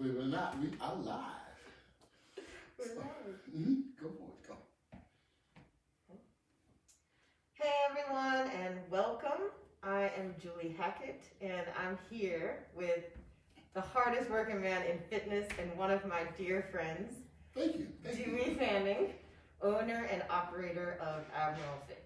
Believe it or not, we are live. We're So, live. Go for it, go. Hey everyone, and welcome. I am Julie Hackett, and I'm here with the hardest working man in fitness and one of my dear friends, Thank you. Dewey Fanning, owner and operator of Admiral Fit.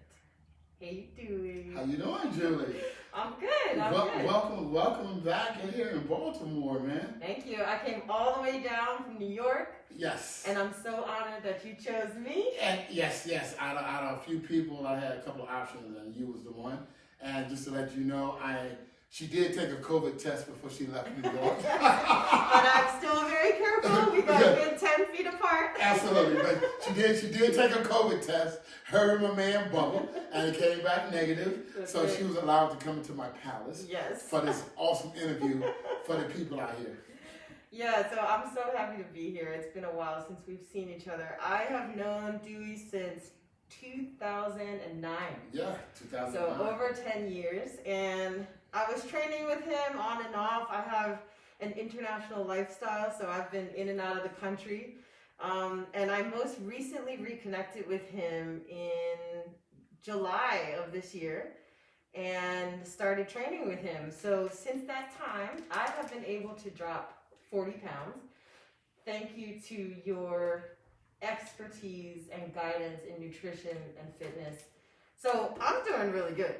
Hey Dewey. How you doing, Julie? I'm good. Good. Welcome back in here in Baltimore, man. Thank you. I came all the way down from New York. Yes. And I'm so honored that you chose me. And yes. Out of a few people, I had a couple of options, and you was the one. And just to let you know, she did take a COVID test before she left New York. But I'm still very careful. We got a good 10 feet apart. Absolutely. But she did take a COVID test, her and my man Bubba, and it came back negative. So she was allowed to come into my palace. Yes. For this awesome interview for the people out here. Yeah, so I'm so happy to be here. It's been a while since we've seen each other. I have known Dewey since 2009. Yeah, 2009. So over 10 years. And I was training with him on and off. I have an international lifestyle, so I've been in and out of the country. And I most recently reconnected with him in July of this year and started training with him. So since that time, I have been able to drop 40 pounds. Thank you to your expertise and guidance in nutrition and fitness. So I'm doing really good.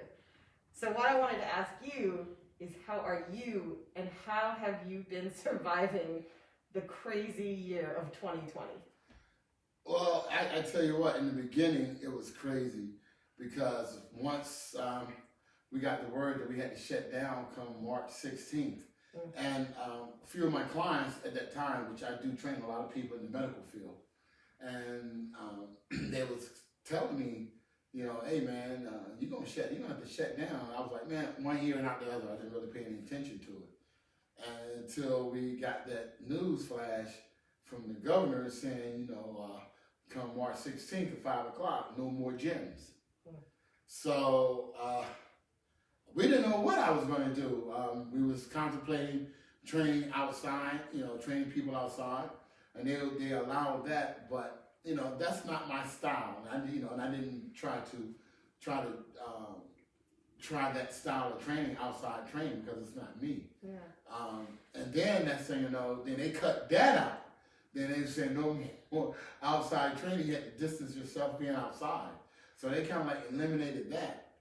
So what I wanted to ask you is, how are you and how have you been surviving the crazy year of 2020? Well, I tell you what, in the beginning, it was crazy because once we got the word that we had to shut down come March 16th, and a few of my clients at that time, which I do train a lot of people in the medical field, and they was telling me, you know, hey man, you're gonna have to shut down. I was like, man, 1 year and out the other. I didn't really pay any attention to it, and until we got that news flash from the governor saying, you know, come March 16th at 5 o'clock, no more gyms. So we didn't know what I was going to do. We was contemplating training outside, you know, training people outside, and they allowed that, but you know, that's not my style. And I didn't try that style of training, outside training, because it's not me. Yeah. And then next thing you know, then they cut that out. Then they said no more outside training. You had to distance yourself being outside. So they kind of like eliminated that.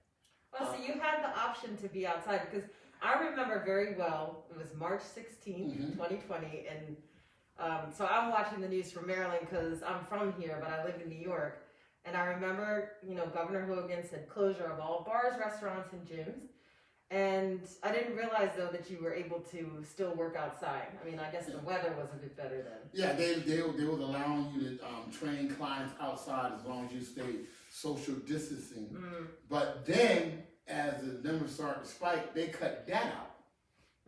Well, so you had the option to be outside, because I remember very well, it was March 16th, 2020, and so I'm watching the news from Maryland because I'm from here, but I live in New York. And I remember, you know, Governor Hogan said closure of all bars, restaurants, and gyms. And I didn't realize, though, that you were able to still work outside. I mean, I guess the weather was a bit better then. Yeah, they was allowing you to train clients outside as long as you stayed social distancing. But then, as the numbers started to spike, they cut that out.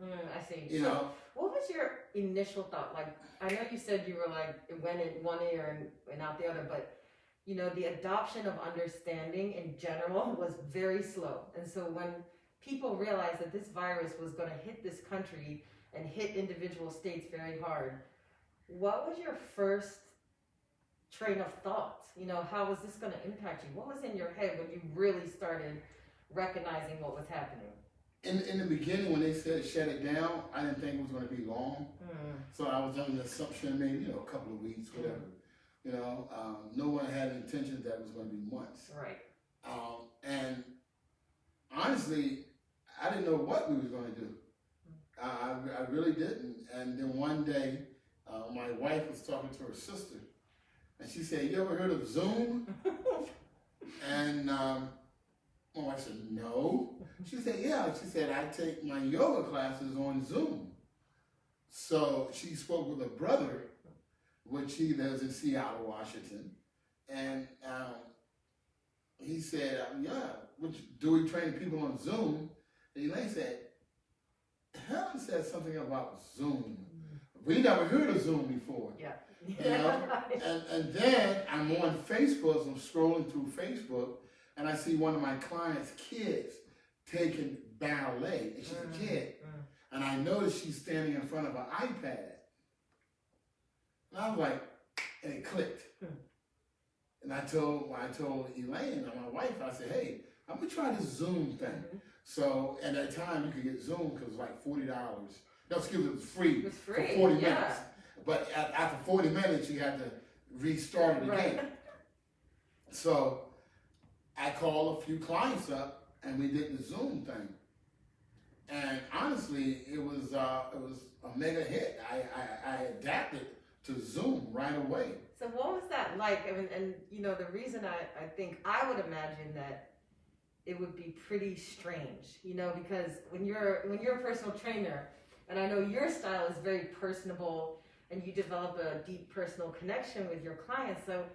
I see. You know, what was your initial thought? Like, I know you said you were like, it went in one ear and out the other, but you know, the adoption of understanding in general was very slow. And so when people realized that this virus was going to hit this country and hit individual states very hard, what was your first train of thought? You know, how was this going to impact you? What was in your head when you really started recognizing what was happening? in the beginning, when they said shut it down, I didn't think it was going to be long. So I was under the assumption maybe, you know, a couple of weeks, whatever. You know, no one had an intention that it was going to be months. Right. And honestly, I didn't know what we was going to do. I really didn't. And then one day, my wife was talking to her sister, and she said, "You ever heard of Zoom?" And my wife said, "No." She said, "Yeah." She said, "I take my yoga classes on Zoom." So she spoke with her brother, which he lives in Seattle, Washington, and he said, "Yeah, do we train people on Zoom?" And Elaine said, "Helen said something about Zoom. We never heard of Zoom before." Yeah. You know? And then I'm on Facebook, so I'm scrolling through Facebook, and I see one of my clients' kids taking ballet, and she's a kid. And I notice she's standing in front of an iPad. And I was like, and it clicked. And I told Elaine, my wife, I said, hey, I'm gonna try this Zoom thing. So at that time, you could get Zoom because it was like $40. No, excuse me, it was free. It was free, for 40 yeah. minutes. But after 40 minutes, you had to restart it again. Right. So I called a few clients up, and we did the Zoom thing. And honestly, it was a mega hit. I adapted to Zoom right away. So what was that like? I mean, and you know, the reason I think I would imagine that it would be pretty strange, you know, because when you're a personal trainer, and I know your style is very personable, and you develop a deep personal connection with your clients. So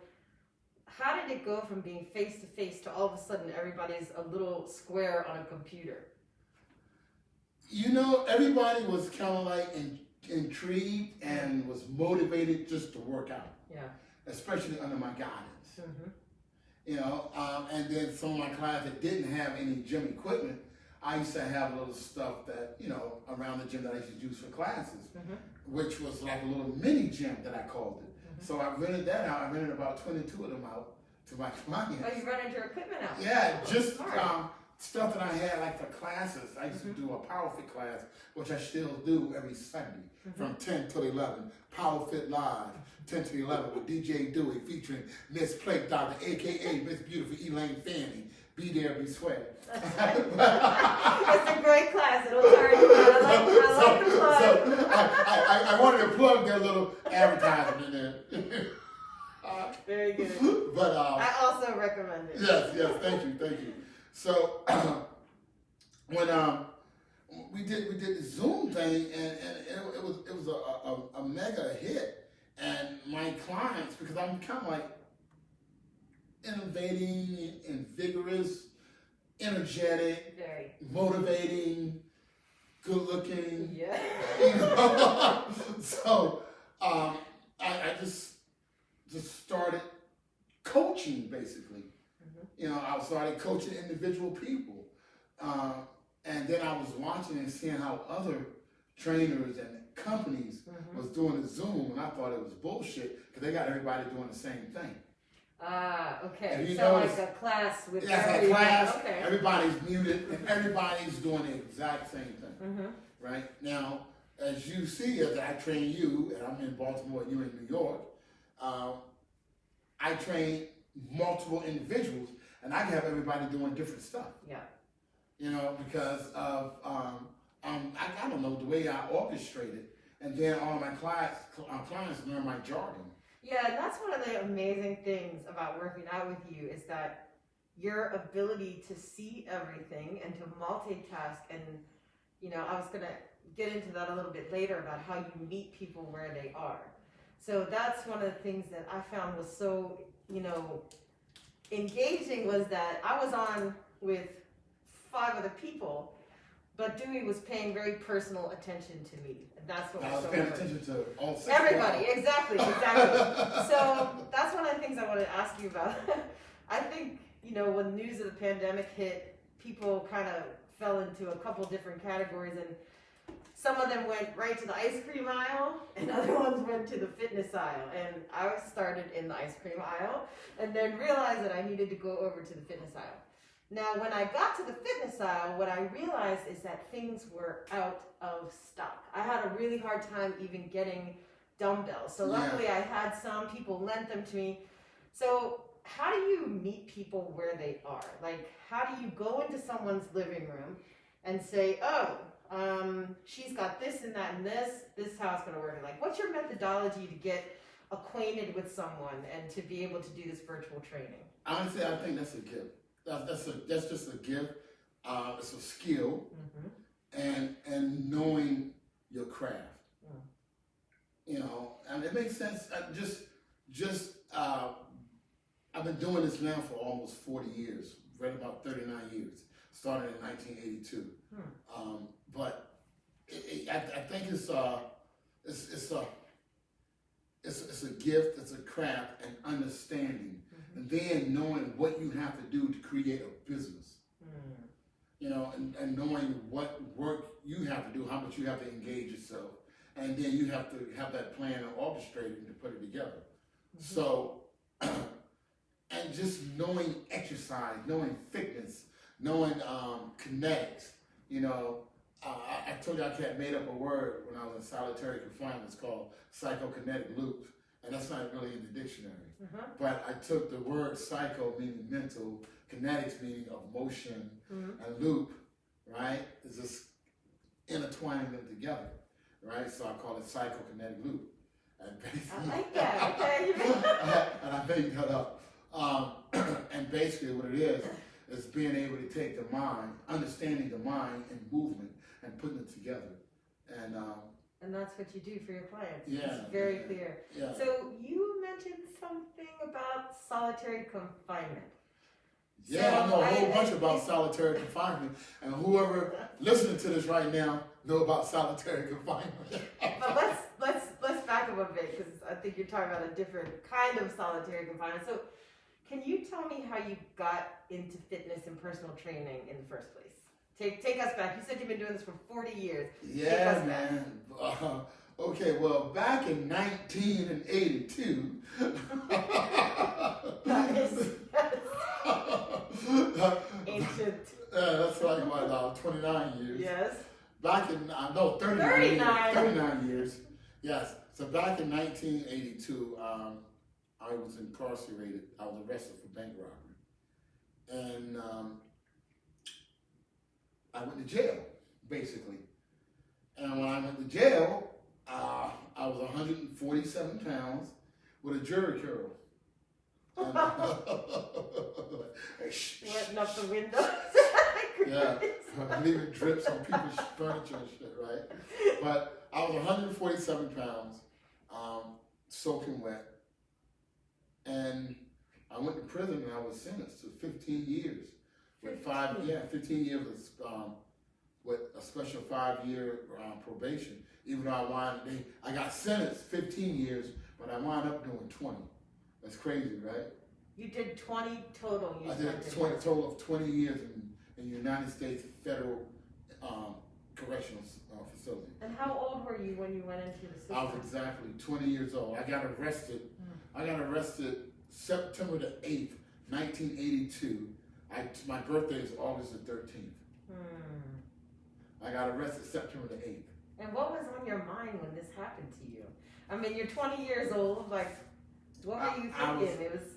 how did it go from being face to face to all of a sudden everybody's a little square on a computer? You know, everybody was kind of like intrigued and was motivated just to work out. Yeah. Especially under my guidance. You know, and then some of my clients that didn't have any gym equipment, I used to have a little stuff that, you know, around the gym that I used to use for classes, which was like a little mini gym that I called it. So I rented that out. I rented about 22 of them out to my clients. Oh, you rented your equipment out? Yeah, just stuff that I had like for classes. I used to do a Power Fit class, which I still do every Sunday from 10 till 11. Power Fit Live, 10 to 11 with DJ Dewey featuring Miss Plate Doctor, aka Miss Beautiful Elaine Fanning. Be there, be square. It's a great class. It'll charge you. I like the plug. So I wanted to plug their little advertisement in there. Very good. But I also recommend it. Yes, thank you. So when we did the Zoom thing, and it was a mega hit, and my clients, because I'm kind of like innovating and vigorous, energetic, very motivating, good looking. Yeah. You know? So I just started coaching basically. You know, I started coaching individual people. And then I was watching and seeing how other trainers and companies was doing the Zoom, and I thought it was bullshit because they got everybody doing the same thing. Ah, okay. And you So notice, like a class with a class, okay. everybody's muted, and everybody's doing the exact same thing. Right? Now, as you see, as I train you, and I'm in Baltimore and you're in New York, I train multiple individuals, and I have everybody doing different stuff. Yeah. You know, because of I don't know the way I orchestrate it, and then all my clients learn my jargon. Yeah, and that's one of the amazing things about working out with you is that your ability to see everything and to multitask. And you know, I was gonna get into that a little bit later about how you meet people where they are. So that's one of the things that I found was so, you know, engaging, was that I was on with 5 other people, but Dewey was paying very personal attention to me, and that's what I was so paying attention to all 6 everybody. Exactly. So that's one of the things I wanted to ask you about. I think, you know, when news of the pandemic hit, people kind of fell into a couple different categories, and some of them went right to the ice cream aisle, and other ones went to the fitness aisle. And I started in the ice cream aisle, and then realized that I needed to go over to the fitness aisle. Now, when I got to the fitness aisle, what I realized is that things were out of stock. I had a really hard time even getting dumbbells. So luckily I had some, people lent them to me. So how do you meet people where they are? Like, how do you go into someone's living room and say, oh, she's got this and that and this is how it's going to work? Like, what's your methodology to get acquainted with someone and to be able to do this virtual training? Honestly, I think that's a gift. That's just a gift. It's a skill, and knowing your craft. You know, and it makes sense. I've been doing this now for almost 40 years, right about 39 years. Started in 1982. But I think it's a gift, it's a craft, and understanding, and then knowing what you have to do to create a business. You know, and knowing what work you have to do, how much you have to engage yourself, and then you have to have that plan orchestrated to put it together. So, and just knowing exercise, knowing fitness, knowing kinetics, you know, I told you I had made up a word when I was in solitary confinement. It's called psychokinetic loops, and that's not really in the dictionary. But I took the word psycho, meaning mental, kinetics, meaning of motion, and loop, right? It's just intertwining them together, right? So I call it psychokinetic loop. And I like that, okay. and I made that up. And basically what it is being able to take the mind, understanding the mind and movement, and putting it together. And that's what you do for your clients. Yeah, It's very clear. Yeah. So you mentioned something about solitary confinement. Yeah, So I know a whole bunch about solitary confinement, and whoever listening to this right now know about solitary confinement. But let's back up a bit, because I think you're talking about a different kind of solitary confinement. So can you tell me how you got into fitness and personal training in the first place? Take us back. You said you've been doing this for 40 years. Yeah, man. Okay, well, back in 1982. Ancient. That's like what, 29 years. Yes. Back in, 39 years. Yes. So back in 1982, I was incarcerated. I was arrested for bank robbery. And I went to jail, basically. And when I went to jail, I was 147 pounds with a jury curl. Letting up the windows. Yeah, leaving drips on people's furniture and shit, right? But I was 147 pounds, soaking wet. And I went to prison and I was sentenced to 15 years. With 15 years with a special 5-year probation. Even though I got sentenced 15 years, but I wound up doing 20. That's crazy, right? You did 20 total years. I did a total of 20 years in the United States Federal Correctional Facility. And how old were you when you went into the system? I was exactly 20 years old. I got arrested. I got arrested September the 8th, 1982. My birthday is August the 13th. I got arrested September the 8th. And what was on your mind when this happened to you? I mean, you're 20 years old. Like, what were you thinking? It was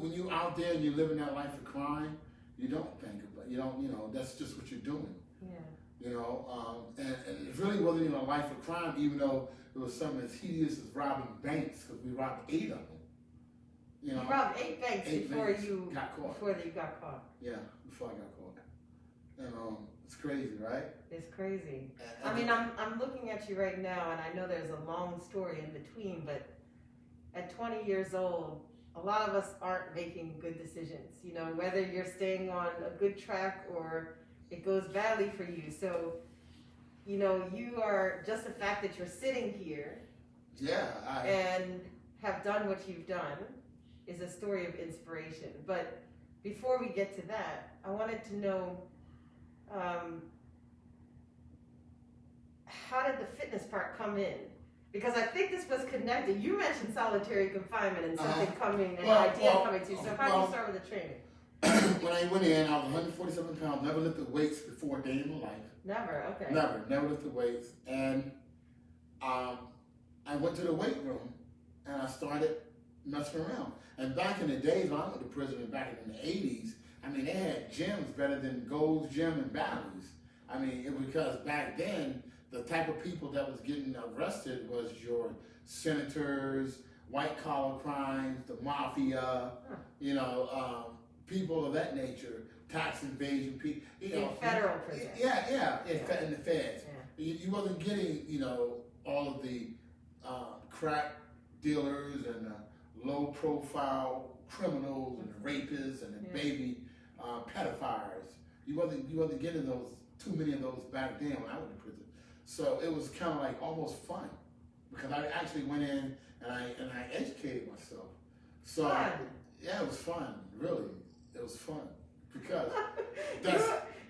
when you out there and you're living that life of crime, you don't think about that's just what you're doing. Yeah. And it really wasn't even a life of crime, even though it was something as hideous as robbing banks, because we robbed 8 of them. You robbed 8 banks before you got caught. Before you got caught. Yeah, before I got caught. And it's crazy, right? It's crazy. I mean, I'm looking at you right now, and I know there's a long story in between, but at 20 years old, a lot of us aren't making good decisions. Whether you're staying on a good track or it goes badly for you. So, you are just the fact that you're sitting here. Yeah. And have done what you've done is a story of inspiration. But before we get to that, I wanted to know, how did the fitness part come in? Because I think this was connected. You mentioned solitary confinement and something coming, an idea coming to you. So how did you start with the training? When I went in, I was 147 pounds, never lifted weights before a day in my life. Never, okay. Never lifted weights. And I went to the weight room and I started messing around. And back in the days when I went to prison, and back in the 80s, I mean, they had gyms better than Gold's Gym and Bally's. I mean, it was because back then, the type of people that was getting arrested was your senators, white-collar crimes, the mafia, people of that nature, tax evasion, people. In federal prison. In the feds. Yeah. You wasn't getting, all of the crack dealers and low-profile criminals and rapists and the baby pedophiles. You wasn't getting too many of those back then when I went to prison. So it was kind of like almost fun because I actually went in and I educated myself. So yeah, it was fun. Really, it was fun because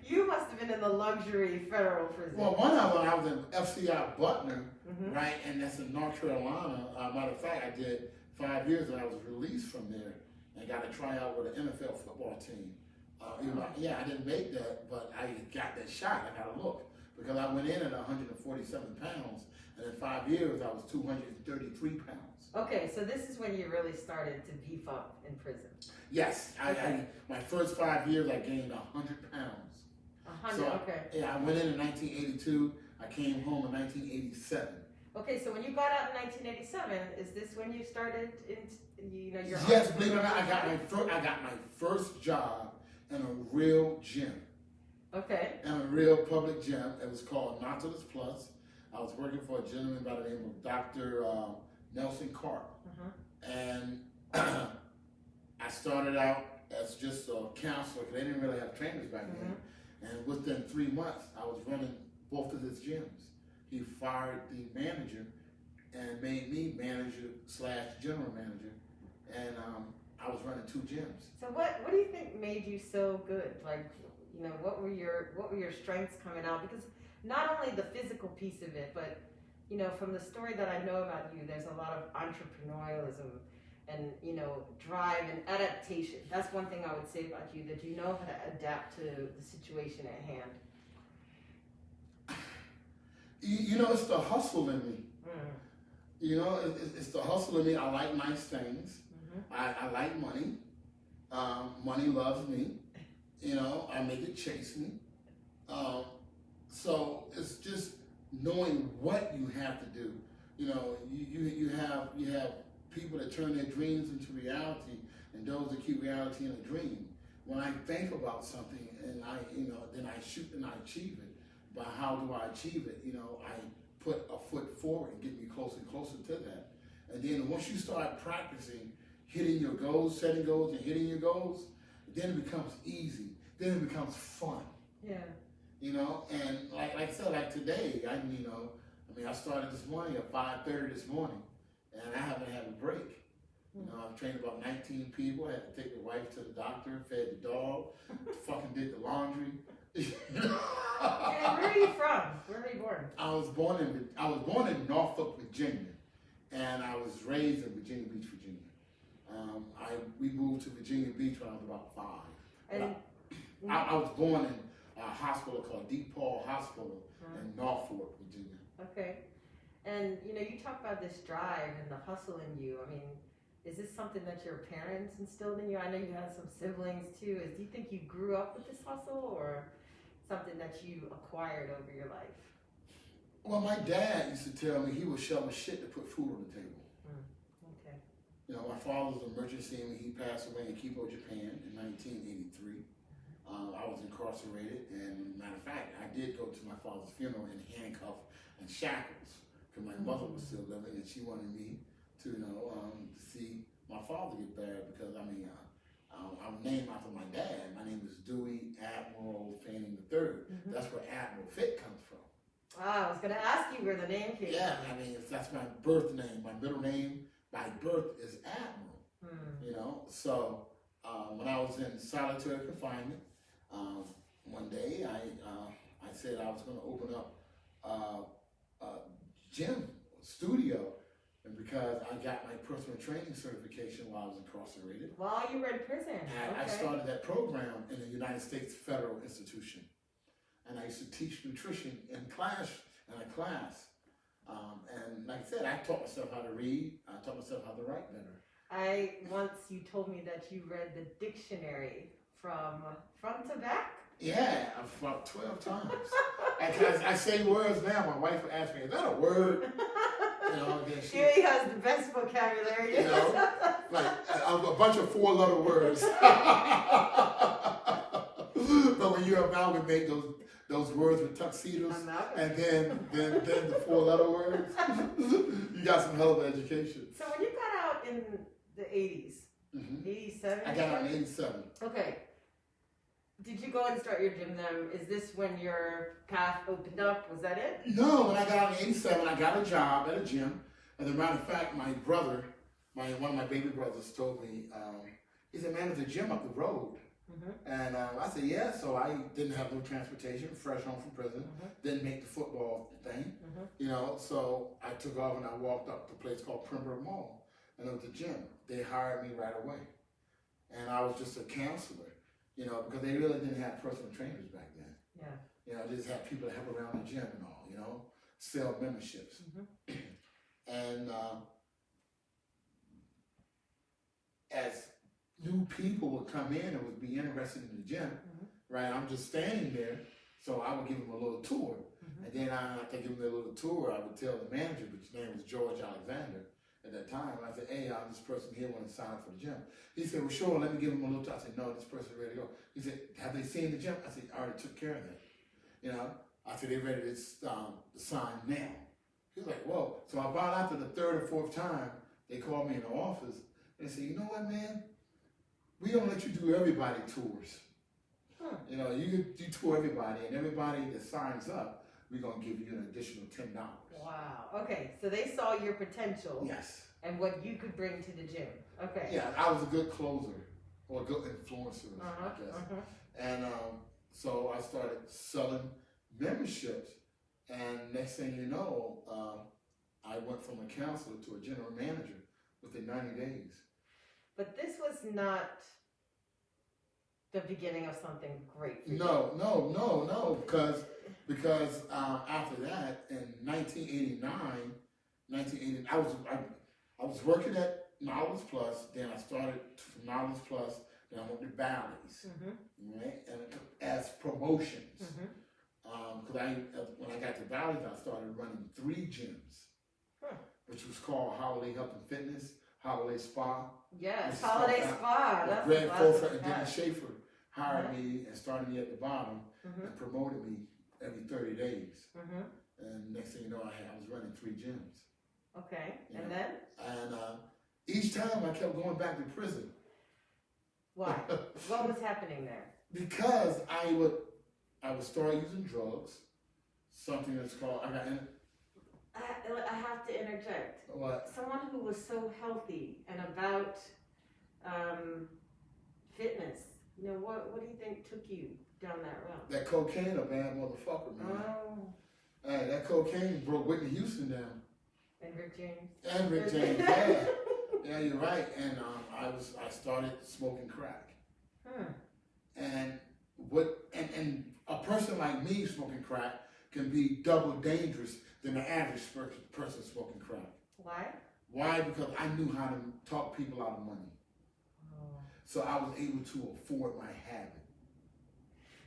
you must have been in the luxury federal prison. Well, one of them, I was in FCI Butner, Mm-hmm. right, and that's in North Carolina. Matter of fact, I did 5 years and I was released from there and got to try out with an NFL football team. I didn't make that, but I got that shot. I got a look because I went in at 147 pounds, and in 5 years I was 233 pounds. Okay, so this is when you really started to beef up in prison. Yes, my first 5 years I gained 100 pounds. 100, okay. Yeah, I went in 1982. I came home in 1987. Okay, so when you got out in 1987, is this when you started your Yes, believe it or not, I got my first job in a real gym. Okay. In a real public gym. It was called Nautilus Plus. I was working for a gentleman by the name of Dr. Nelson Carp. Uh-huh. And I started out as just a counselor because they didn't really have trainers back then. And within 3 months, I was running both of his gyms. He fired the manager and made me manager/general manager. And I was running 2 gyms. So what do you think made you so good? Like, what were your strengths coming out? Because not only the physical piece of it, but from the story that I know about you, there's a lot of entrepreneurialism and drive and adaptation. That's one thing I would say about you, that you know how to adapt to the situation at hand. It's the hustle in me. It's the hustle in me. I like nice things. I like money. Money loves me. I make it chase me. So it's just knowing what you have to do. You have people that turn their dreams into reality, and those that keep reality in a dream. When I think about something and then I shoot and I achieve it. But how do I achieve it? I put a foot forward and get me closer and closer to that. And then once you start practicing hitting your goals, setting goals, and hitting your goals, then it becomes easy. Then it becomes fun. Yeah. And like I said, like today, I started this morning at 5:30 this morning, and I haven't had a break. I've trained about 19 people. I had to take the wife to the doctor, fed the dog, fucking did the laundry. And where are you from? Where were you born? I was born in Norfolk, Virginia, and I was raised in Virginia Beach, Virginia. We moved to Virginia Beach when I was about 5. And I was born in a hospital called DePaul Hospital in Norfolk, Virginia. Okay. And you talk about this drive and the hustle in you. I mean, is this something that your parents instilled in you? I know you had some siblings too. Do you think you grew up with this hustle, or something that you acquired over your life? Well, my dad used to tell me he would shovel shit to put food on the table. Okay. My father was an emergency and he passed away in Kipo, Japan in 1983. I was incarcerated, and matter of fact, I did go to my father's funeral in handcuffs and shackles because my mother was still living and she wanted me to see my father get buried because I'm named after my dad. My name is Dewey Admiral Fanning III. That's where Admiral Fit comes from. I was going to ask you where the name came from. Yeah, that's my birth name. My middle name by birth is Admiral. So when I was in solitary confinement, one day I said I was going to open up a gym, studio. And because I got my personal training certification while I was incarcerated. While you were in prison. I started that program in the United States Federal Institution. And I used to teach nutrition in a class. And like I said, I taught myself how to read. I taught myself how to write better. You told me that you read the dictionary from front to back? Yeah, about 12 times. I say words now. My wife will ask me, is that a word? He has the best vocabulary. Like a bunch of 4-letter words. But when you amalgamate those words with tuxedos and then the 4-letter words, you got some hell of an education. So when you got out in the 80s, 87? I got out in 87. Okay. Did you go and start your gym then? Is this when your path opened up? Was that it? No, when I got out in 87, I got a job at a gym. As a matter of fact, my brother, one of my baby brothers told me, he said, man, there's a gym up the road. And I said, yeah. So I didn't have no transportation, fresh home from prison, didn't make the football thing, you know. So I took off and I walked up to a place called Perimeter Mall, and it was a gym. They hired me right away, and I was just a counselor, you know, because they really didn't have personal trainers back then. Yeah. You know, they just had people to help around the gym and all, you know, sell memberships. And as new people would come in and would be interested in the gym, right? I'm just standing there, so I would give them a little tour. And then after I give them a little tour, I would tell the manager, which name was George Alexander at that time. I said, hey, this person here want to sign up for the gym. He said, well, sure, let me give him a little tour. I said, no, this person's ready to go. He said, have they seen the gym? I said, I already took care of that. You know, I said, they're ready to sign now. He was like, whoa. So about after the third or fourth time, they called me in the office. They said, you know what, man? We don't let you do everybody tours. You know, you tour everybody, and everybody that signs up, we're going to give you an additional $10. Wow. Okay, so they saw your potential. Yes. And what you could bring to the gym. Okay. Yeah, I was a good closer, or a good influencer, I guess. And so I started selling memberships, and next thing you know, I went from a counselor to a general manager within 90 days. But this was not the beginning of something great for you. No, because after that, in 1980, I was working at Knowledge Plus, then I started from Knowledge Plus, then I went to Bally's, right? And as promotions. Because when I got to Bally's, I started running 3 gyms, which was called Holiday Health and Fitness, Holiday Spa. Yes, Holiday Spa. That's Greg Fofer and Dennis Schaefer hired me and started me at the bottom and promoted me every 30 days. And next thing you know, I was running 3 gyms. Okay, and then? And each time I kept going back to prison. Why? What was happening there? Because I would start using drugs, something that's called, I have to interject. What? Someone who was so healthy and about fitness, you know, what do you think took you down that route? That cocaine, a bad motherfucker, man. Oh. Hey, that cocaine broke Whitney Houston down. And Rick James. And Rick James, yeah. Yeah, you're right. And I started smoking crack. And a person like me smoking crack can be double dangerous than the average person smoking crack. Why? Why? Because I knew how to talk people out of money. So I was able to afford my habit.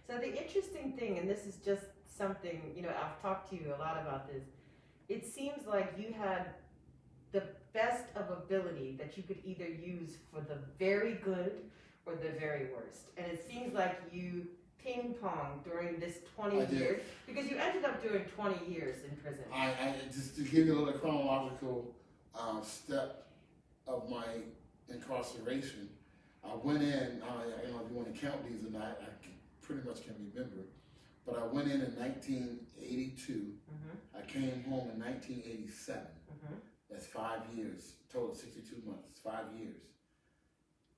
So the interesting thing, and this is just something, you know, I've talked to you a lot about this, it seems like you had the best of ability that you could either use for the very good or the very worst. And it seems like you ping-ponged during this 20 years, because you ended up doing 20 years in prison. I just to give you a little chronological step of my incarceration, I went in, I don't know if you want to count these or not, pretty much can remember, but I went in 1982, I came home in 1987, that's 5 years, total 62 months, 5 years.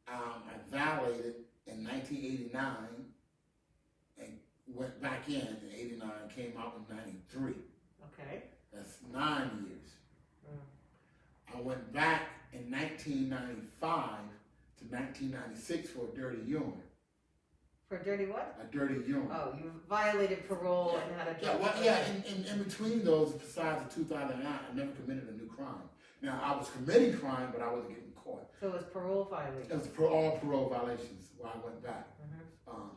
I violated in 1989 and went back in 89, came out in 93. Okay. That's 9 years. I went back in 1995 to 1996 for a dirty urine. For dirty what? A dirty urine. Oh, you violated parole and had a dirty in between those, besides the 2009, I never committed a new crime. Now, I was committing crime, but I wasn't getting caught. So it was parole violations? It was all parole violations while I went back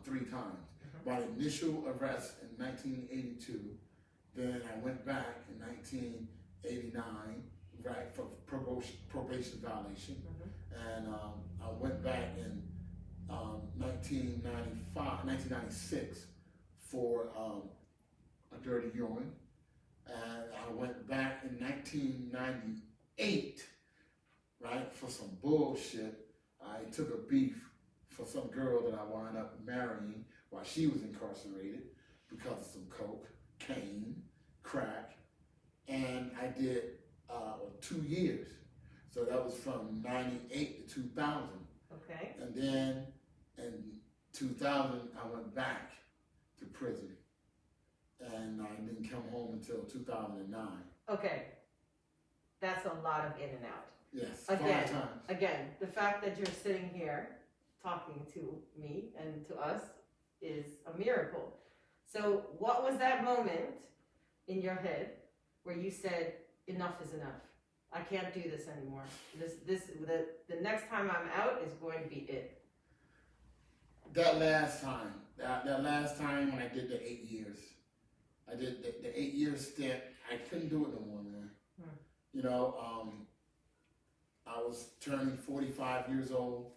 3 times. My initial arrest in 1982, then I went back in 1989, right, for probation violation. And I went back in 1996 for a dirty urine. And I went back in 1998, right, for some bullshit. I took a beef for some girl that I wound up marrying while she was incarcerated because of some coke, cane, crack, and I did 2 years. So that was from 98 to 2000. Okay. And then in 2000, I went back to prison, and I didn't come home until 2009. Okay, that's a lot of in and out. Yes, Again, 5 times. Again, the fact that you're sitting here talking to me and to us is a miracle. So what was that moment in your head where you said, enough is enough? I can't do this anymore. The next time I'm out is going to be it. That last time when I did the 8 years, I did the 8 year stint, I couldn't do it no more, man. You know, I was turning 45 years old.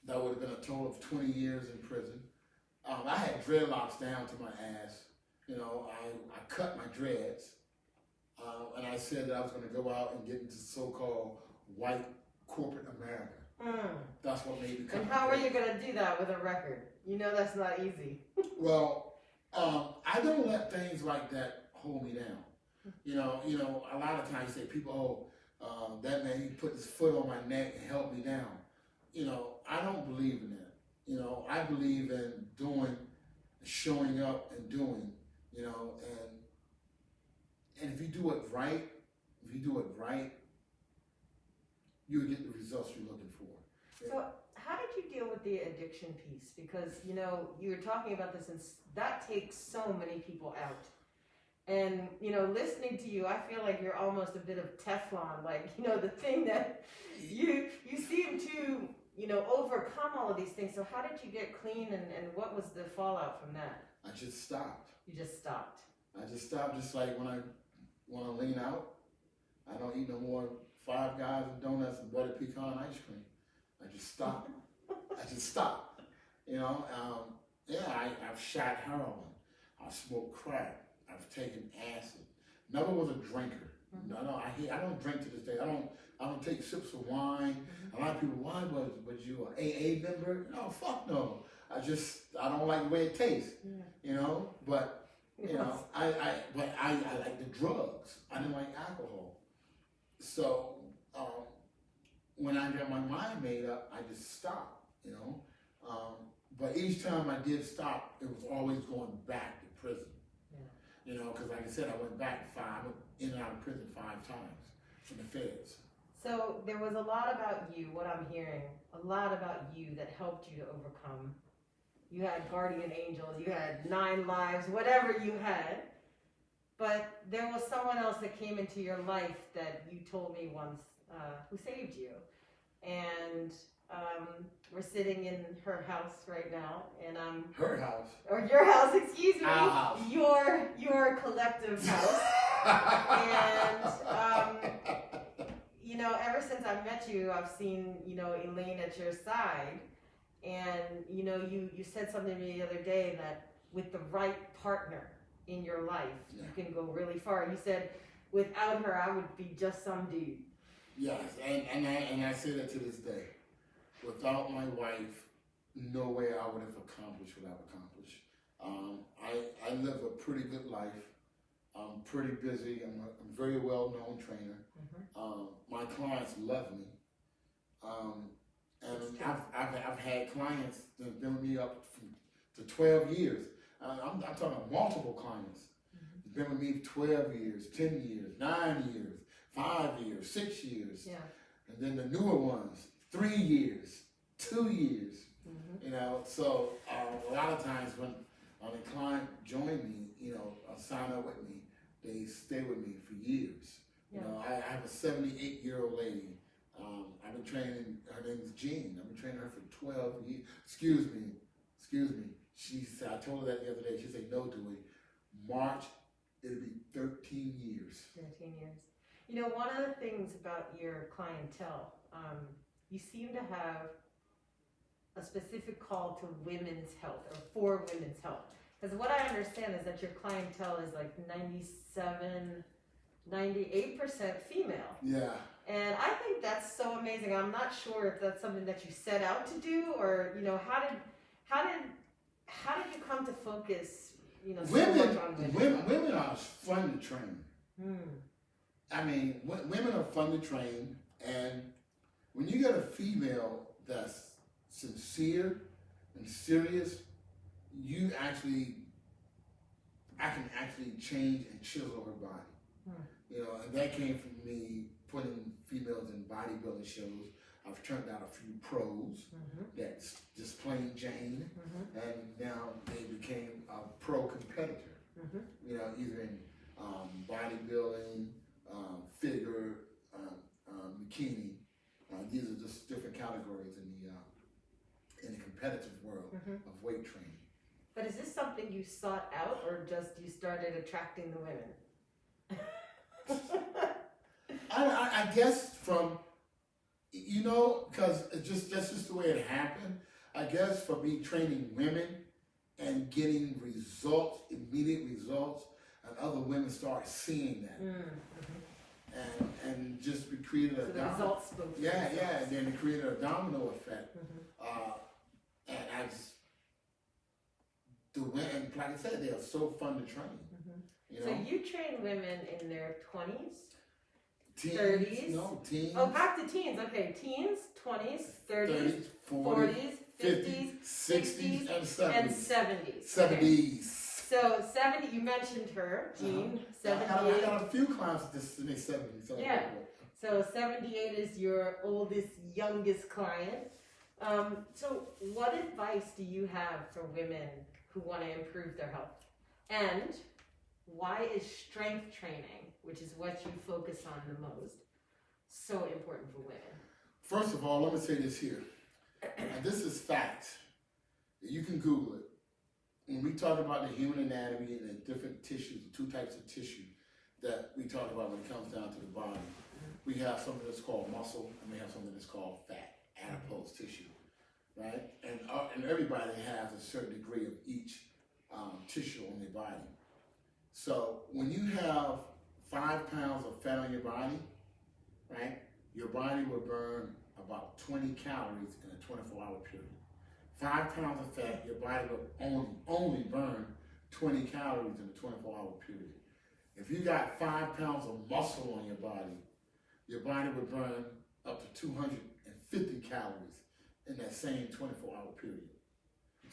That would have been a total of 20 years in prison. I had dreadlocks down to my ass. You know, I cut my dreads. And I said that I was going to go out and get into so-called white corporate America. That's what made me come. And how are you going to do that with a record? You know that's not easy. Well, I don't let things like that hold me down. You know, a lot of times you say people, that man, he put his foot on my neck and held me down. You know, I don't believe in that. You know, I believe in doing, showing up and doing, you know, and if you do it right, you'll get the results you're looking for. So how did you deal with the addiction piece? Because, you know, you were talking about this, and that takes so many people out. And, you know, listening to you, I feel like you're almost a bit of Teflon, like, you know, the thing that you seem to, you know, overcome all of these things. So how did you get clean, and what was the fallout from that? I just stopped. You just stopped. I just stopped, just like when I want to lean out, I don't eat no more Five Guys and donuts and butter pecan ice cream. I just stopped. You know, I've shot heroin. I've smoked crack. I've taken acid. Never was a drinker. I don't drink to this day. I don't take sips of wine. A lot of people, why was you an AA member? No, fuck no. I don't like the way it tastes. You know, but you know, I like the drugs. I didn't like alcohol. So when I got my mind made up, I just stopped. You know, but each time I did stop, it was always going back to prison. You know, because like I said, I went back in and out of prison 5 times from the feds. So there was a lot about you, what I'm hearing, a lot about you that helped you to overcome. You had guardian angels, you had 9 lives, whatever you had. But there was someone else that came into your life that you told me once who saved you. And we're sitting in her house right now, and her house, or your house, excuse me, our house, your collective house. And you know, ever since I met you, I've seen, you know, Elaine at your side, and you know, you said something to me the other day that with the right partner in your life, you can go really far. You said, without her, I would be just some dude. Yes, and I say that to this day. Without my wife, no way I would have accomplished what I've accomplished. I live a pretty good life. I'm pretty busy. I'm a very well-known trainer. My clients love me. And I've had clients that have been with me up to 12 years. I'm talking multiple clients. Been with me 12 years, 10 years, 9 years, 5 years, 6 years. And then the newer ones, 3 years, 2 years. You know, so a lot of times when a client join me, you know, sign up with me, they stay with me for years. You know, I have a 78-year-old lady. I've been training, her name is Jean. I've been training her for 12 years. Excuse me. She said, I told her that the other day. She said, no, Dewey. March, it'll be 13 years. 13 years. You know, one of the things about your clientele, you seem to have a specific call to women's health, or for women's health. Because what I understand is that your clientele is like 98% female. Yeah. And I think that's so amazing. I'm not sure if that's something that you set out to do, or, you know, how did you come to focus, you know, so much on women? Women are fun to train. I mean, women are fun to train, and when you get a female that's sincere and serious, I can actually change and chisel her body. You know, and that came from me putting females in bodybuilding shows. I've turned out a few pros that's just plain Jane, and now they became a pro competitor. You know, either in bodybuilding, figure, bikini. These are just different categories in the competitive world of weight training. But is this something you sought out, or just you started attracting the women? I guess from, you know, because that's just the way it happened. I guess for me training women and getting results, immediate results, and other women start seeing that. And just we created a domino. Yeah, and then it created a domino effect. And I just, the women, like I said, they are so fun to train. You know? So you train women in their 20s? Teens, 30s? No, teens. Oh, back to teens. Okay, teens, 20s, 30s, 40s, 50s, 60s, and 70s. 70s. Okay. So 70, you mentioned her, Jean, 78. I got a few clients in their 70s. Yeah. So 78 is your oldest, youngest client. So what advice do you have for women who want to improve their health? And why is strength training, which is what you focus on the most, so important for women? First of all, let me say this here. And this is fact. You can Google it. When we talk about the human anatomy and the different tissues, the two types of tissue that we talk about when it comes down to the body, we have something that's called muscle, and we have something that's called fat, adipose tissue, right? And everybody has a certain degree of each tissue on their body. So when you have 5 pounds of fat on your body, right, your body will burn about 20 calories in a 24-hour period. 5 pounds of fat, your body will only burn 20 calories in a 24-hour period. If you got 5 pounds of muscle on your body would burn up to 250 calories in that same 24-hour period.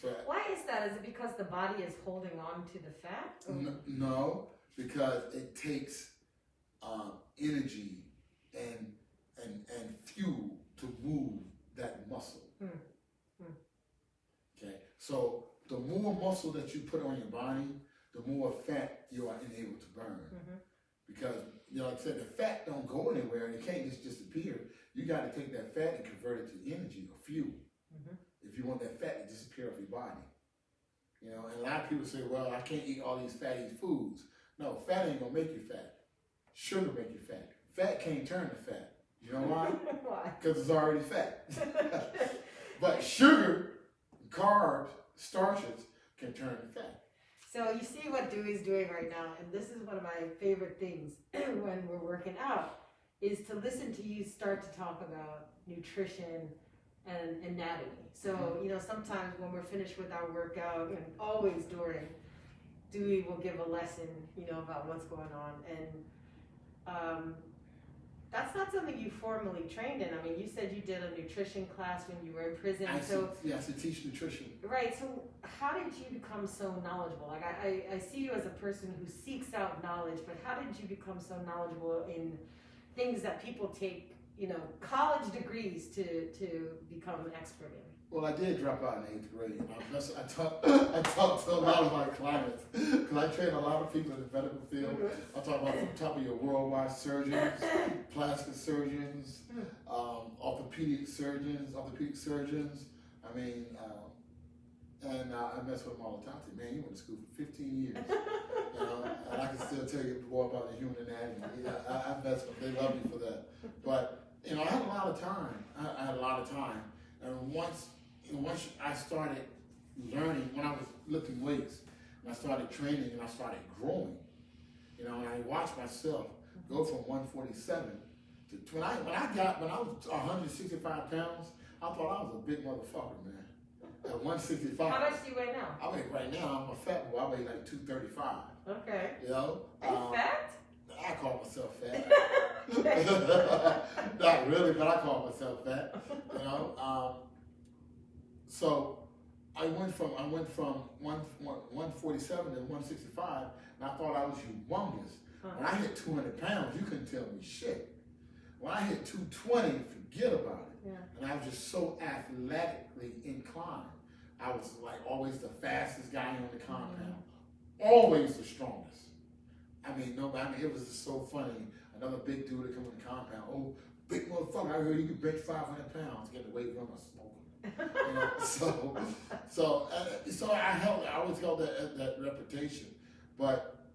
So, why is that? Is it because the body is holding on to the fat? No, because it takes energy and fuel to move that muscle. Okay, so the more muscle that you put on your body, the more fat you are enabled to burn. Because, you know, like I said, the fat don't go anywhere and it can't just disappear. You got to take that fat and convert it to energy or fuel. If you want that fat to disappear off your body. You know, and a lot of people say, well, I can't eat all these fatty foods. No, fat ain't gonna make you fat. Sugar make you fat. Fat can't turn to fat. You know why? Why? Because it's already fat. But sugar, carbs, starches can turn to fat. So you see what Dewey's doing right now, and this is one of my favorite things when we're working out, is to listen to you start to talk about nutrition and anatomy. So, you know, sometimes when we're finished with our workout, and always during, Dewey will give a lesson, you know, about what's going on. And that's not something you formally trained in. I mean, you said you did a nutrition class when you were in prison. I used to teach nutrition. Right. So how did you become so knowledgeable? Like I see you as a person who seeks out knowledge, but how did you become so knowledgeable in things that people take, you know, college degrees to become an expert in? Well, I did drop out in 8th grade. I talked to a lot of my clients because I train a lot of people in the medical field. I talk about from top of your worldwide surgeons, plastic surgeons, orthopedic surgeons. I mean, and I mess with them all the time. I say, man, you went to school for 15 years. You know, and I can still tell you more about the human anatomy. I mess with them. They love me for that. But, you know, I had a lot of time. And once I started learning, when I was lifting weights, and I started training and I started growing, you know, and I watched myself go from 147 to when I was 165 pounds, I thought I was a big motherfucker, man. At 165. How much do you weigh now? I weigh right now, I'm a fat boy. I weigh like 235. Okay. You know? Are you fat? I call myself fat. Not really, but I call myself fat. You know? So I went from 147 to 165, and I thought I was humongous. When I hit 200 pounds, you couldn't tell me shit. When I hit 220, forget about it. Yeah. And I was just so athletically inclined. I was like always the fastest guy on the compound, always the strongest. I mean, it was just so funny. Another big dude that come in the compound. Oh, big motherfucker! I heard you could bench 500 pounds. Get the weight room, I smoking. You know, so I always held that reputation. But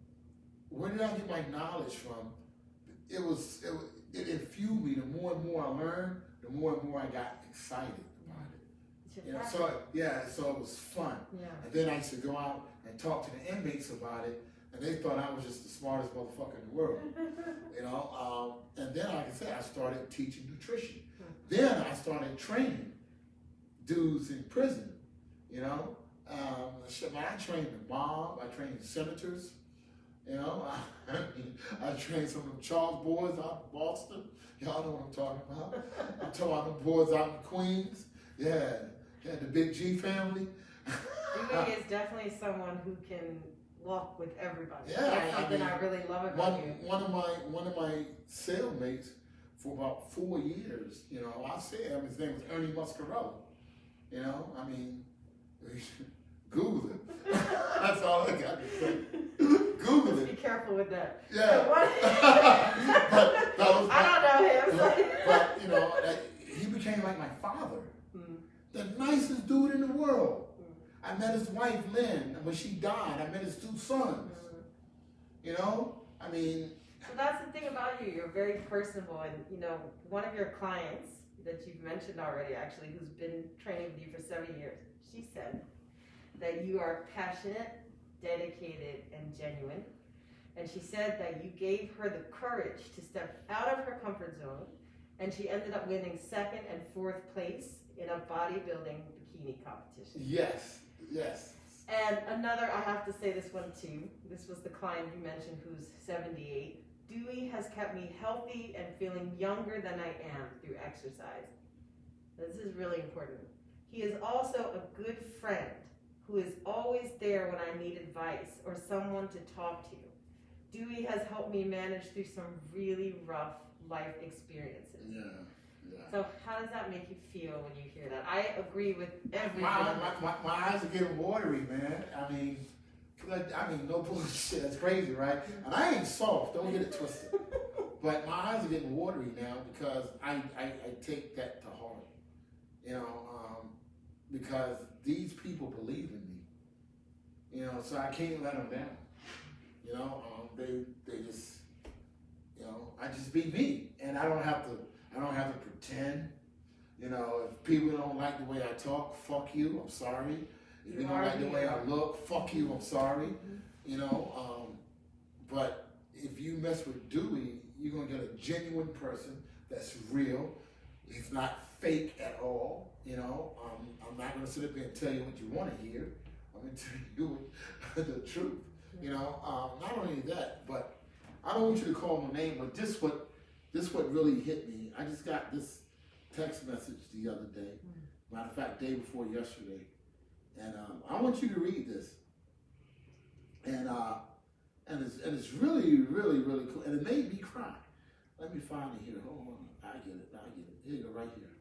where did I get my knowledge from? It infused me. The more and more I learned, the more and more I got excited about it. You know, so it was fun. Yeah. And then I used to go out and talk to the inmates about it, and they thought I was just the smartest motherfucker in the world. You know, and then like I said, I started teaching nutrition. Then I started training dudes in prison. You know, I trained the mob. I trained senators. You know, I trained some of them Charles boys out in Boston. Y'all know what I'm talking about. I'm talking about them boys out in Queens. Yeah, the Big G family. Dewey is definitely someone who can walk with everybody. Yeah, that's something I really love about you. One of my cellmates for about 4 years. You know, his name was Ernie Muscarello. You know, I mean, Google it. That's all I got to say. Google it. Be careful with that. Yeah. I don't know him. But you know, he became like my father. The nicest dude in the world. I met his wife, Lynn, and when she died, I met his 2 sons. You know, I mean. So that's the thing about you. You're very personable, and you know, one of your clients that you've mentioned already, actually, who's been training with you for 7 years, she said that you are passionate, dedicated, and genuine. And she said that you gave her the courage to step out of her comfort zone, and she ended up winning 2nd and 4th place in a bodybuilding bikini competition. Yes. And another, I have to say this one too. This was the client you mentioned who's 78. Dewey has kept me healthy and feeling younger than I am through exercise. This is really important. He is also a good friend who is always there when I need advice or someone to talk to. Dewey has helped me manage through some really rough life experiences. Yeah. So how does that make you feel when you hear that? I agree with everything. My eyes are getting watery, man. I mean, no bullshit. That's crazy, right? And I ain't soft. Don't get it twisted. But my eyes are getting watery now because I take that to heart. You know, because these people believe in me. You know, so I can't let them down. You know, they just, you know, I just be me, and I don't have to pretend. You know, if people don't like the way I talk, fuck you, I'm sorry. If you don't like the way I look, fuck you, I'm sorry. You know, but if you mess with Dewey, you're gonna get a genuine person that's real. He's not fake at all. You know, I'm not gonna sit up here and tell you what you want to hear. I'm gonna tell you the truth. You know, not only that, but I don't want you to call my name, but this what really hit me. I just got this text message the other day. Matter of fact, day before yesterday, and I want you to read this. And it's really, really, really cool, and it made me cry. Let me find it here. Hold on, I get it. Here you go, right here.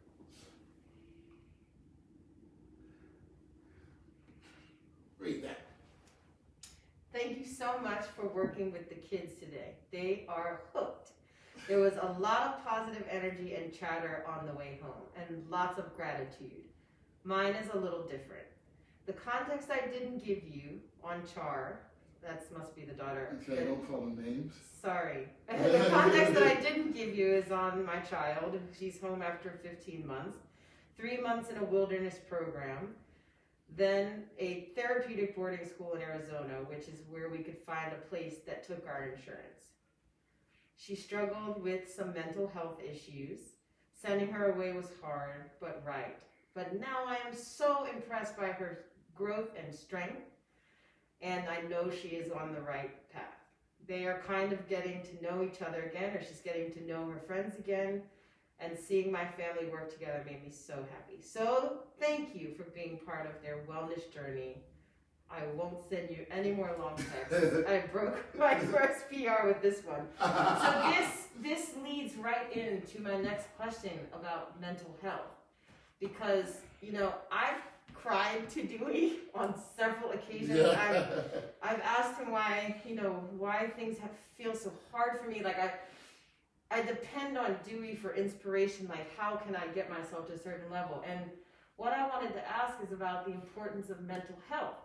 Read that. Thank you so much for working with the kids today. They are hooked. There was a lot of positive energy and chatter on the way home, and lots of gratitude. Mine is a little different. The context I didn't give you on Char, that must be the daughter. Okay, don't call them names. Sorry. The context that I didn't give you is on my child. She's home after 15 months, 3 months in a wilderness program, then a therapeutic boarding school in Arizona, which is where we could find a place that took our insurance. She struggled with some mental health issues. Sending her away was hard, but right. But now I am so impressed by her growth and strength, and I know she is on the right path. They are kind of getting to know each other again, or she's getting to know her friends again. and seeing my family work together made me so happy. So thank you for being part of their wellness journey. I won't send you any more long texts. I broke my first PR with this one. So this leads right into my next question about mental health. Because, you know, I've cried to Dewey on several occasions. Yeah. I've asked him why things feel so hard for me. Like I depend on Dewey for inspiration. Like, how can I get myself to a certain level? And what I wanted to ask is about the importance of mental health.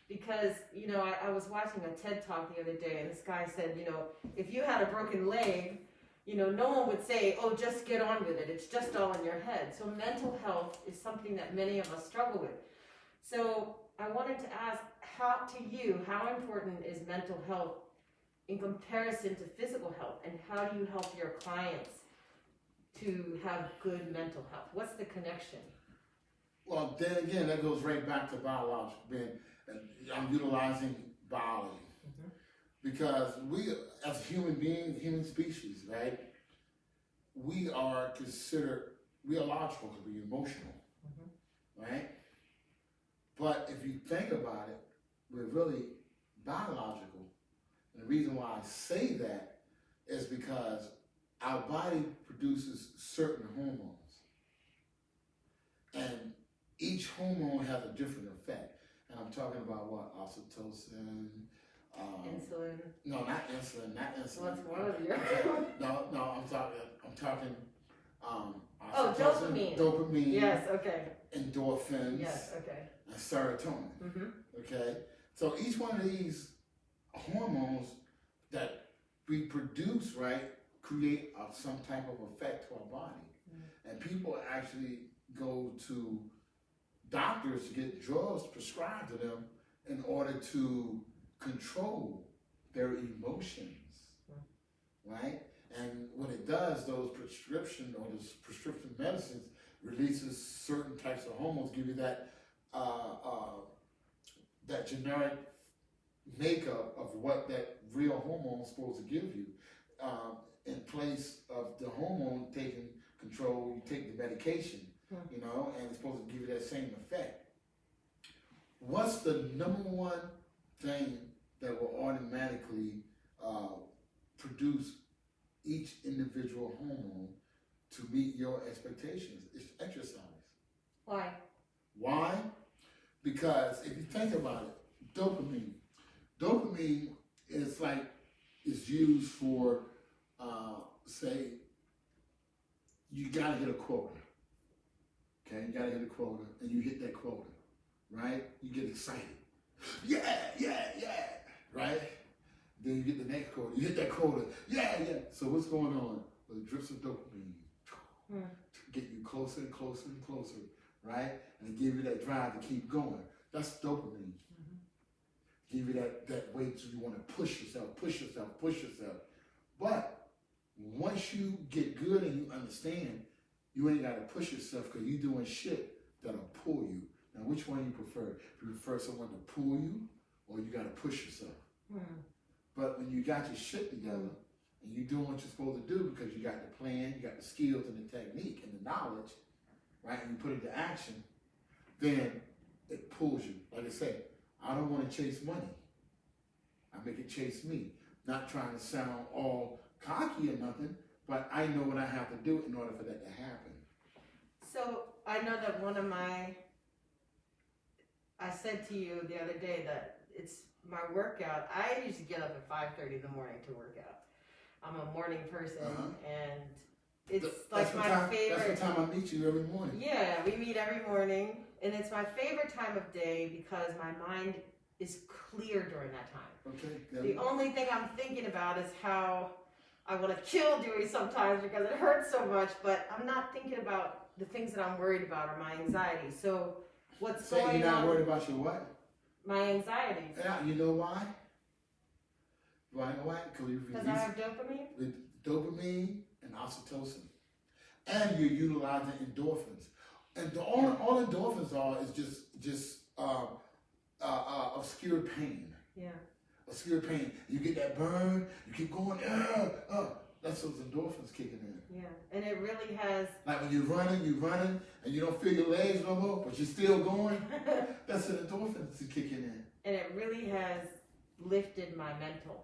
Because, you know, I was watching a TED Talk the other day, and this guy said, you know, if you had a broken leg, you know, no one would say, oh, just get on with it. It's just all in your head. So mental health is something that many of us struggle with. So I wanted to ask, how important is mental health in comparison to physical health? And how do you help your clients to have good mental health? What's the connection? Well, then again, that goes right back to biological being. I'm utilizing biology because we, as human beings, human species, right? We are logical because we're emotional, right? But if you think about it, we're really biological. And the reason why I say that is because our body produces certain hormones, and each hormone has a different effect. And I'm talking about what? Oxytocin. Insulin. No, not insulin. What's one of you? No, I'm talking. Oh, dopamine. Dopamine. Yes. Okay. Endorphins. Yes. Okay. And serotonin. Okay. So each one of these hormones that we produce, right, create some type of effect to our body, and people actually go to doctors to get drugs prescribed to them in order to control their emotions, right? And when it does, those prescription medicines releases certain types of hormones, give you that that generic makeup of what that real hormone is supposed to give you. In place of the hormone taking control, you take the medication. You know, and it's supposed to give you that same effect. What's the number one thing that will automatically produce each individual hormone to meet your expectations? It's exercise. Why? Why? Because if you think about it, dopamine is used for, say, you gotta hit a quota. Okay, you gotta hit a quota, and you hit that quota, right? You get excited. Yeah, right? Then you get the next quota, you hit that quota. Yeah. So what's going on? Well, the drips of dopamine to get you closer and closer and closer, right? And give you that drive to keep going. That's dopamine. Give you that way so you want to push yourself. But once you get good and you understand, you ain't got to push yourself because you're doing shit that'll pull you. Now, which one you prefer? Do you prefer someone to pull you, or you got to push yourself? But when you got your shit together and you're doing what you're supposed to do because you got the plan, you got the skills and the technique and the knowledge, right, and you put it to action, then it pulls you. Like I say, I don't want to chase money. I make it chase me. Not trying to sound all cocky or nothing, but I know what I have to do in order for that to happen. So I know that I said to you the other day that it's my workout. I usually get up at 5:30 in the morning to work out. I'm a morning person, and it's my favorite. That's the time I meet you every morning. Yeah, we meet every morning, and it's my favorite time of day because my mind is clear during that time. Okay. The only thing I'm thinking about is how I want to kill Dewey sometimes because it hurts so much, but I'm not thinking about the things that I'm worried about or my anxiety. So what's going on? You're not worried about your what? My anxieties. Yeah, you know why? Why? Because I have dopamine? With dopamine and oxytocin. And you're utilizing endorphins. And all endorphins are is just obscured pain. Yeah. Obscured pain. You get that burn, you keep going, That's those endorphins kicking in. Yeah, and it really has. Like when you're running, and you don't feel your legs no more, but you're still going. That's the endorphins kicking in. And it really has lifted my mental,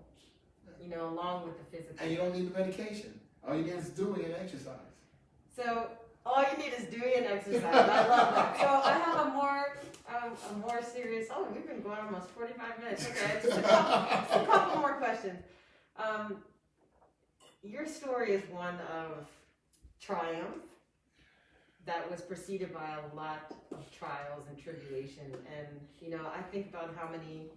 you know, along with the physical. And you don't need the medication. All you need is doing and exercise. So all you need is doing and exercise. I love that. So I have a more serious. Oh, we've been going almost 45 minutes. Okay, just a couple more questions. Your story is one of triumph that was preceded by a lot of trials and tribulation. And, you know, I think about how many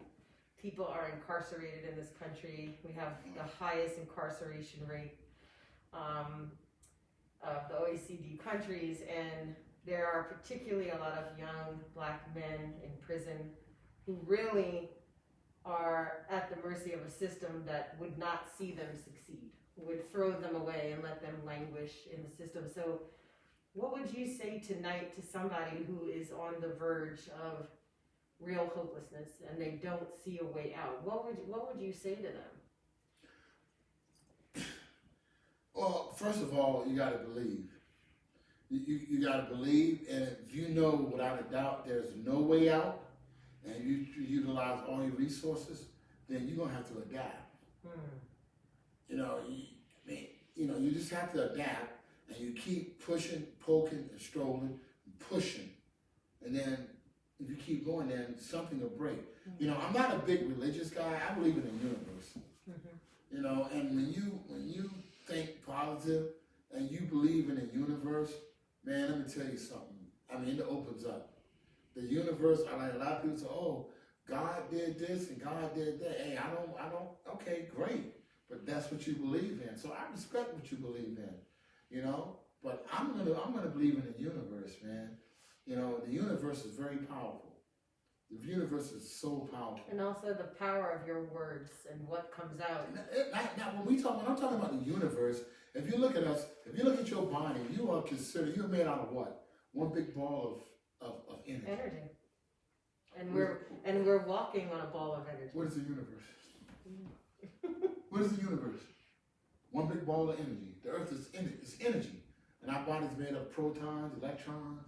people are incarcerated in this country. We have the highest incarceration rate of the OECD countries. And there are particularly a lot of young black men in prison who really are at the mercy of a system that would not see them succeed, would throw them away and let them languish in the system. So what would you say tonight to somebody who is on the verge of real hopelessness and they don't see a way out? What would you say to them? Well, first of all, you got to believe. You got to believe, and if you know without a doubt there's no way out, and you utilize all your resources, then you're gonna have to adapt. You know, you just have to adapt, and you keep pushing, poking, and strolling, and pushing, and then if you keep going, then something will break. You know, I'm not a big religious guy. I believe in the universe. You know, and when you think positive and you believe in the universe, man, let me tell you something. I mean, it opens up. The universe, I like a lot of people say, oh, God did this and God did that. Hey, I don't, okay, great. But that's what you believe in. So I respect what you believe in, you know? But I'm gonna believe in the universe, man. You know, the universe is very powerful. The universe is so powerful. And also the power of your words and what comes out. Now when I'm talking about the universe, if you look at us, if you look at your body, you're made out of what? One big ball of energy. And we're walking on a ball of energy. What is the universe? What is the universe? One big ball of energy. The earth is energy. And our body's made of protons, electrons.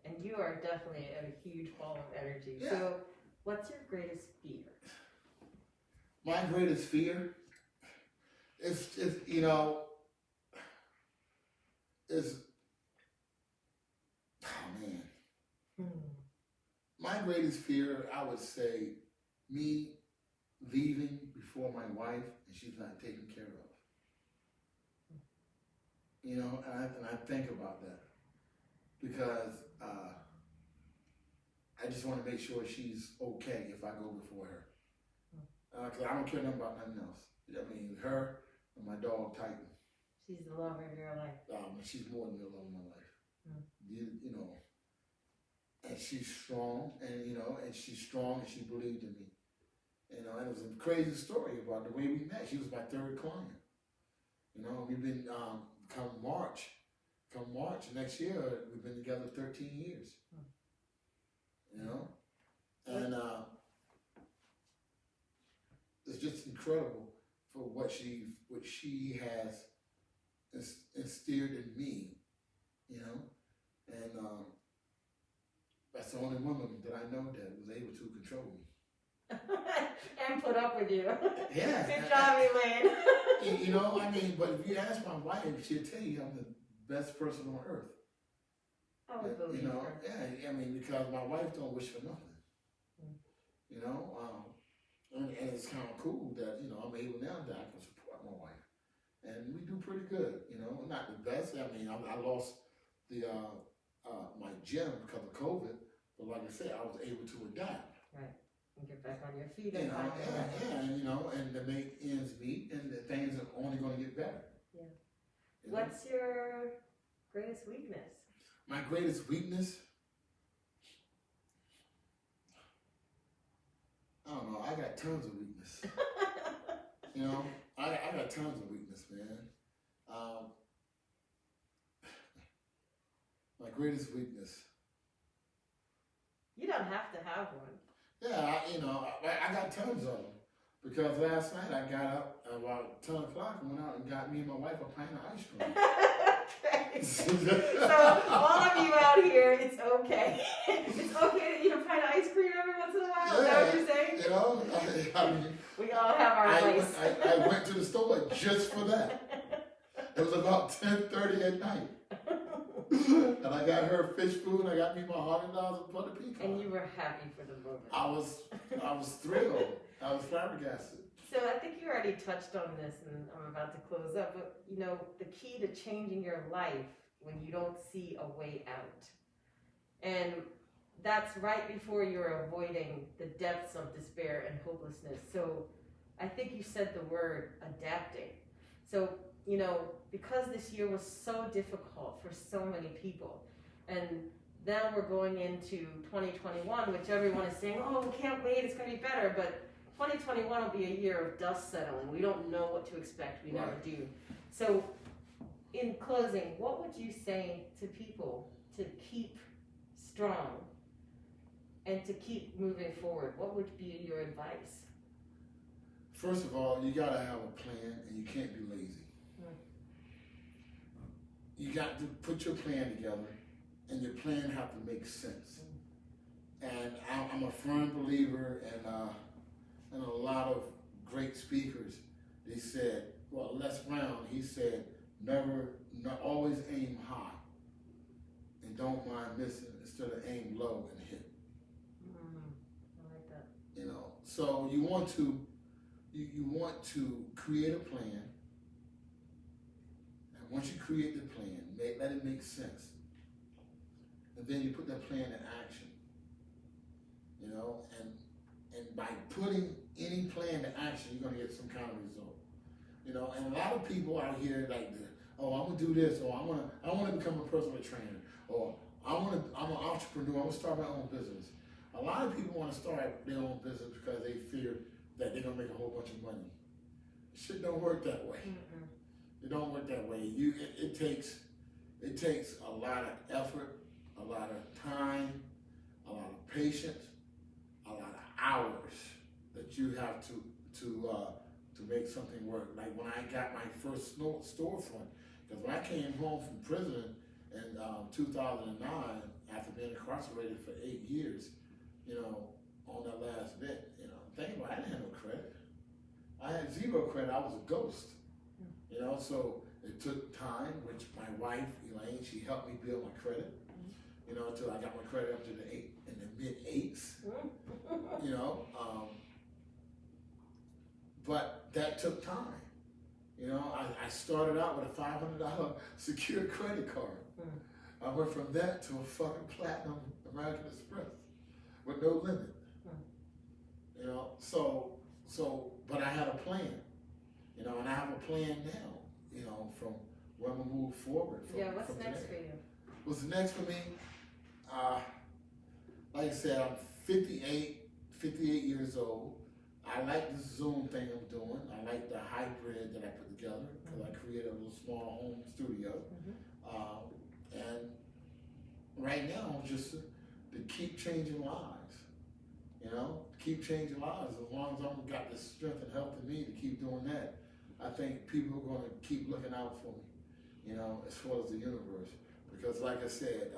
And you are definitely a huge ball of energy. Yeah. So what's your greatest fear? My greatest fear is you know, is, oh man. My greatest fear, I would say, me leaving before my wife and she's not taken care of. You know, and I think about that because I just want to make sure she's okay if I go before her. Because I don't care nothing about nothing else. I mean, her and my dog Titan. She's the love of your life. She's more than the love of my life. You know. And she's strong, and you know, and she's strong, and she believed in me. You know, and it was a crazy story about the way we met. She was my third client. You know, we've been come March next year, we've been together 13 years. You know, and it's just incredible for what she has instilled in me. You know, and that's the only woman that I know that was able to control me. And put up with you. Yeah. Good job, Elaine. You know, I mean, but if you ask my wife, she'll tell you I'm the best person on earth. I would believe you know, her. yeah, I mean, because my wife don't wish for nothing. You know, and it's kind of cool that, you know, I'm able now that I can support my wife. And we do pretty good, you know, not the best. I mean, I lost the my gym because of COVID, but like I said, I was able to adapt. Right. And get back on your feet. You know, and you know, and to make ends meet, and the things are only going to get better. Yeah. You know? What's your greatest weakness? My greatest weakness? I don't know. I got tons of weakness. You know, I got tons of weakness, man. My greatest weakness. You don't have to have one. Yeah, you know, I got tons of them. Because last night I got up at about 10 o'clock and went out and got me and my wife a pint of ice cream. Okay. So all of you out here, it's okay. It's okay to eat a pint of ice cream every once in a while. Is that what you're saying? You know, I mean, we all have our place. I went to the store just for that. It was about 10:30 at night. And I got her fish food, and I got me my $100 of butter pecan. And you were happy for the moment. I was thrilled. I was flabbergasted. So I think you already touched on this, and I'm about to close up. But you know, the key to changing your life when you don't see a way out, and that's right before you're avoiding the depths of despair and hopelessness. So I think you said the word adapting. So you know, because this year was so difficult for so many people, and now we're going into 2021, which everyone is saying, oh, we can't wait, it's going to be better, but 2021 will be a year of dust settling. We don't know what to expect, we never do. So in closing, what would you say to people to keep strong and to keep moving forward? What would be your advice? First of all, you gotta have a plan, and you can't be lazy. You got to put your plan together, and your plan have to make sense. And I'm a firm believer in a lot of great speakers. They said, well, Les Brown, he said, always aim high, and don't mind missing. Instead of aim low and hit. I like that. You know, so you want to create a plan. Once you create the plan, let it make sense. And then you put that plan in action. You know, and by putting any plan to action, you're gonna get some kind of result. You know, and a lot of people out here like, oh, I'm gonna do this, or I wanna become a personal trainer, or I'm an entrepreneur, I'm gonna start my own business. A lot of people wanna start their own business because they fear that they're gonna make a whole bunch of money. Shit don't work that way. Mm-mm. It don't work that way. It takes a lot of effort, a lot of time, a lot of patience, a lot of hours that you have to make something work. Like when I got my first storefront, because when I came home from prison in 2009 after being incarcerated for 8 years, you know, on that last bit, you know, think about it, I didn't have no credit. I had zero credit. I was a ghost. You know, so it took time, which my wife, Elaine, she helped me build my credit, you know, until I got my credit up to the mid-8s, you know. But that took time. You know, I started out with a $500 secured credit card. I went from that to a fucking platinum American Express with no limit. You know, but I had a plan. You know, and I have a plan now, you know, from where I'm going to move forward. What's next for you? What's next for me? Like I said, I'm 58 years old. I like this Zoom thing I'm doing. I like the hybrid that I put together because I created a little small home studio. And right now, just to keep changing lives, you know, keep changing lives. As long as I've got the strength and health in me to keep doing that, I think people are going to keep looking out for me, you know, as far as the universe. Because like I said,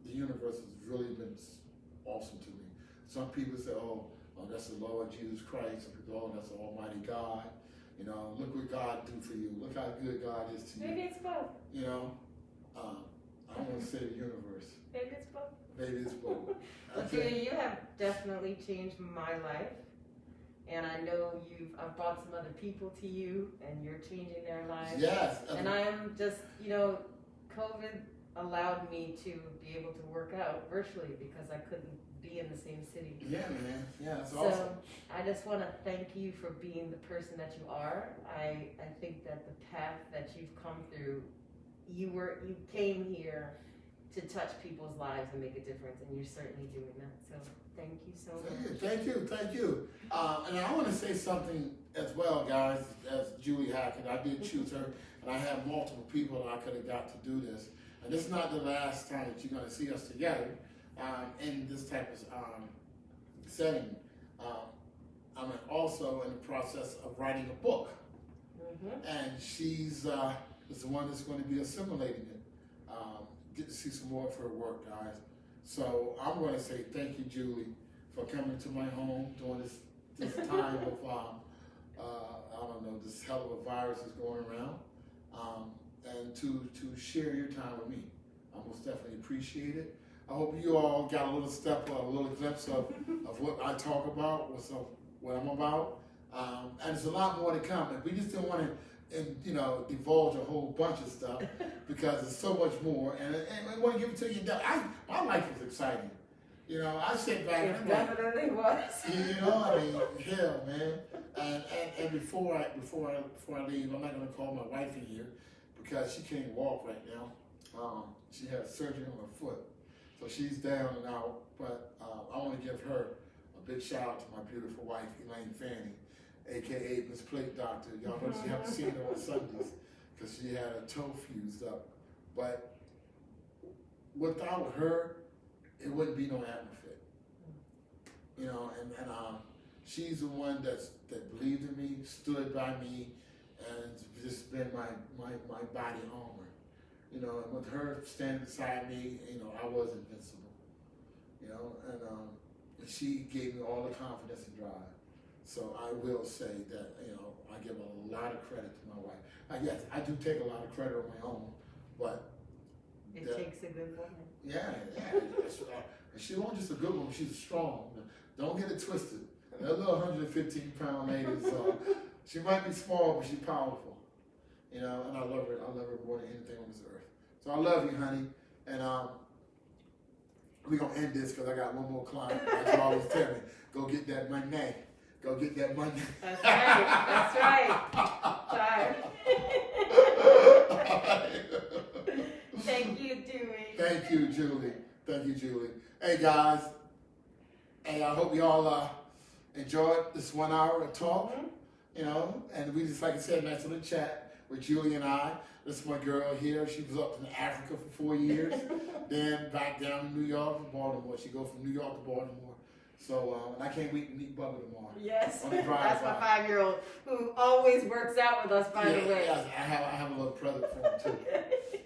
the universe has really been awesome to me. Some people say, oh, that's the Lord Jesus Christ. Some people, oh, that's the Almighty God. You know, look what God do for you. Look how good God is to you. Maybe it's both. You know, I want to say the universe. Maybe it's both. Maybe it's both. Well, Julia, you have definitely changed my life. And I know I've brought some other people to you, and you're changing their lives. Yes. And I'm just, you know, COVID allowed me to be able to work out virtually because I couldn't be in the same city. Yeah, man. Yeah, that's awesome. So I just want to thank you for being the person that you are. I think that the path that you've come through, you came here to touch people's lives and make a difference, and you're certainly doing that. So thank you so much. Thank you. And I want to say something as well, guys, as Julie Hackett. I did choose her, and I have multiple people that I could have got to do this. And this is not the last time that you're going to see us together in this type of setting. I'm I'm also in the process of writing a book. And she's is the one that's going to be assimilating it. Get to see some more of her work, guys. So I'm going to say thank you, Julie, for coming to my home during this time of I don't know, this hell of a virus is going around, and to share your time with me. I most definitely appreciate it. I hope you all got a little a little glimpse of what I talk about, what I'm about. And there's a lot more to come. And we just didn't want to, divulge a whole bunch of stuff because there's so much more. And I want to give it to you. My life is exciting. I sit back and I'm like, definitely was. I mean, hell, man. And before I leave, I'm not gonna call my wife in here because she can't walk right now. She had surgery on her foot, so she's down and out. But I want to give her a big shout out to my beautiful wife, Elaine Fanning, aka Miss Plate Doctor. Y'all notice you haven't seen her on Sundays because she had her toe fused up. But without her, it wouldn't be no Admiral. And she's the one that believed in me, stood by me, and just been my body armor. And with her standing beside me, I was invincible. And she gave me all the confidence and drive. So I will say that, I give a lot of credit to my wife. Yes, I do take a lot of credit on my own, but it takes a good woman. Yeah. She wasn't just a good woman, she's strong. Don't get it twisted. That little 115-pound lady, she might be small, but she's powerful. And I love her. I love her more than anything on this earth. So I love you, honey. And we're going to end this because I got one more client. Like you always tell me, go get that money. Go get that money. That's right. Thank you, Dewey. Thank you, Julie. Hey, guys. Hey, I hope y'all enjoyed this 1 hour of talk. And we just, like I said, nice little chat with Julie and I. This is my girl here. She was up in Africa for 4 years, then back down to New York and Baltimore. She go from New York to Baltimore. So, and I can't wait to meet Bubba tomorrow. Yes, that's my 5-year-old who always works out with us, by the way. Yes, I have a little present for him too.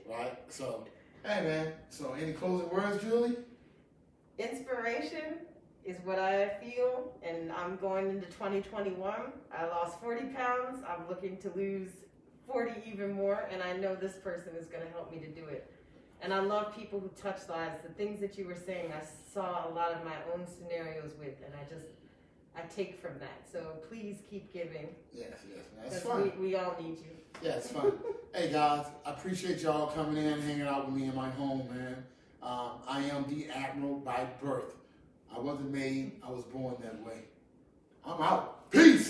Right? So, hey man, so any closing words, Julie? Inspiration is what I feel, and I'm going into 2021. I lost 40 pounds. I'm looking to lose 40 even more, and I know this person is going to help me to do it. And I love people who touch lives. The things that you were saying, I saw a lot of my own scenarios with, and I take from that. So please keep giving. Yes, man. It's fun. We all need you. Yeah, it's fun. Hey, guys, I appreciate y'all coming in, hanging out with me in my home, man. I am the Admiral by birth. I wasn't made, I was born that way. I'm out. Peace!